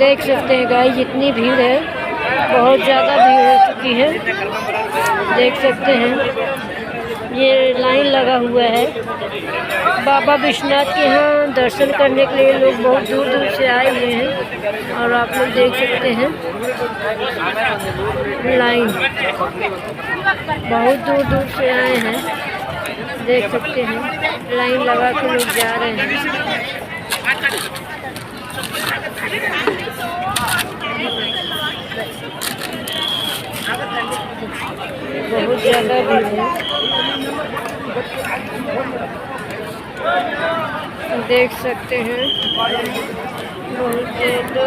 देख सकते हैं गाइस इतनी भीड़ है, बहुत ज़्यादा भीड़ हो चुकी है। देख सकते हैं ये लाइन लगा हुआ है। बाबा विश्वनाथ के यहाँ दर्शन करने के लिए लोग बहुत दूर दूर से आए हुए हैं और आप लोग देख सकते हैं लाइन बहुत दूर दूर से आए हैं। देख सकते हैं लाइन लगा के लोग जा रहे हैं। बहुत ज़्यादा भीड़ है, देख सकते हैं बहुत ज़्यादा